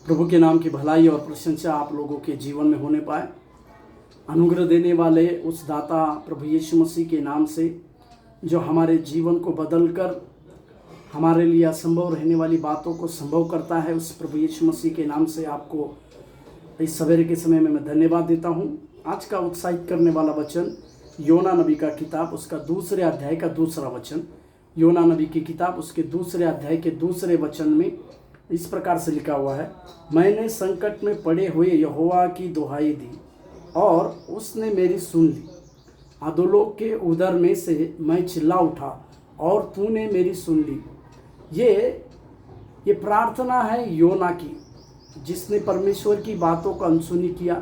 प्रभु के नाम की भलाई और प्रशंसा आप लोगों के जीवन में होने पाए। अनुग्रह देने वाले उस दाता प्रभु यीशु मसीह के नाम से जो हमारे जीवन को बदलकर हमारे लिए असंभव रहने वाली बातों को संभव करता है, उस प्रभु यीशु मसीह के नाम से आपको इस सवेरे के समय में मैं धन्यवाद देता हूँ। आज का उत्साहित करने वाला वचन योना नबी का किताब उसका 2 अध्याय का 2 वचन, योना नबी की किताब उसके 2 अध्याय के 2 वचन में इस प्रकार से लिखा हुआ है। मैंने संकट में पड़े हुए यहोवा की दुहाई दी और उसने मेरी सुन ली। अधोलोक के उदर में से मैं चिल्ला उठा और तूने मेरी सुन ली। ये प्रार्थना है योना की, जिसने परमेश्वर की बातों को अनसुनी किया।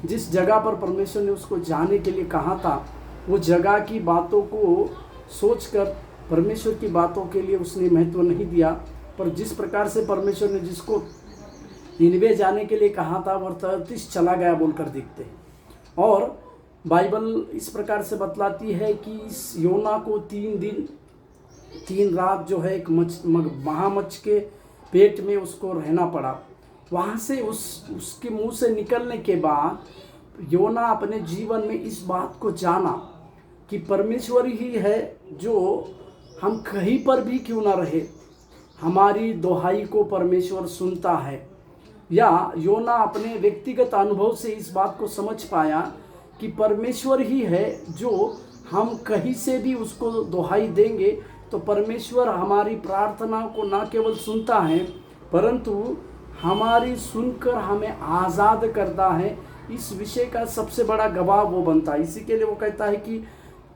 जिस जगह पर परमेश्वर ने उसको जाने के लिए कहा था, वो जगह की बातों को सोचकर परमेश्वर की बातों के लिए उसने महत्व नहीं दिया। पर जिस प्रकार से परमेश्वर ने जिसको निनवे जाने के लिए कहा था, वह तरतीस चला गया बोलकर देखते हैं। और बाइबल इस प्रकार से बतलाती है कि इस योना को 3 दिन 3 रात जो है एक महामच्छ के पेट में उसको रहना पड़ा। वहाँ से उसके मुंह से निकलने के बाद योना अपने जीवन में इस बात को जाना कि परमेश्वर ही है जो हम कहीं पर भी क्यों ना रहे, हमारी दुहाई को परमेश्वर सुनता है। या योना अपने व्यक्तिगत अनुभव से इस बात को समझ पाया कि परमेश्वर ही है जो हम कहीं से भी उसको दुहाई देंगे तो परमेश्वर हमारी प्रार्थना को न केवल सुनता है परंतु हमारी सुनकर हमें आज़ाद करता है। इस विषय का सबसे बड़ा गवाह वो बनता है। इसी के लिए वो कहता है कि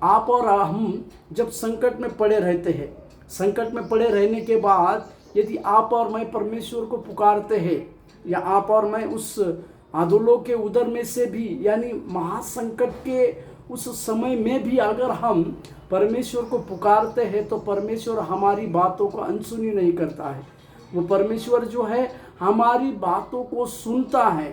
आप और हम जब संकट में पड़े रहते हैं, संकट में पड़े रहने के बाद यदि आप और मैं परमेश्वर को पुकारते हैं, या आप और मैं उस अधोलोक के उदर में से भी यानी महासंकट के उस समय में भी अगर हम परमेश्वर को पुकारते हैं तो परमेश्वर हमारी बातों को अनसुनी नहीं करता है। वो परमेश्वर जो है हमारी बातों को सुनता है,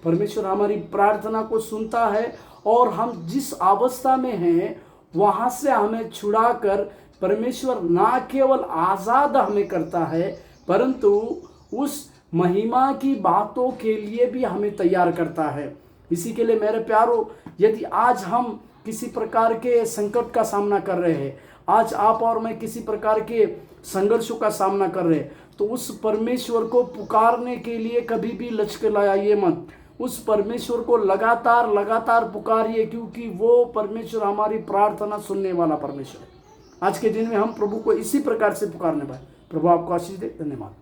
परमेश्वर हमारी प्रार्थना को सुनता है और हम जिस अवस्था में हैं वहाँ से हमें छुड़ाकर परमेश्वर ना केवल आज़ाद हमें करता है परंतु उस महिमा की बातों के लिए भी हमें तैयार करता है। इसी के लिए मेरे प्यारों, यदि आज हम किसी प्रकार के संकट का सामना कर रहे हैं, आज आप और मैं किसी प्रकार के संघर्षों का सामना कर रहे हैं, तो उस परमेश्वर को पुकारने के लिए कभी भी लचकलाइए मत। उस परमेश्वर को लगातार पुकारिए, क्योंकि वो परमेश्वर हमारी प्रार्थना सुनने वाला परमेश्वर है। आज के दिन में हम प्रभु को इसी प्रकार से पुकारने पाए। प्रभु आपको आशीष दे। धन्यवाद।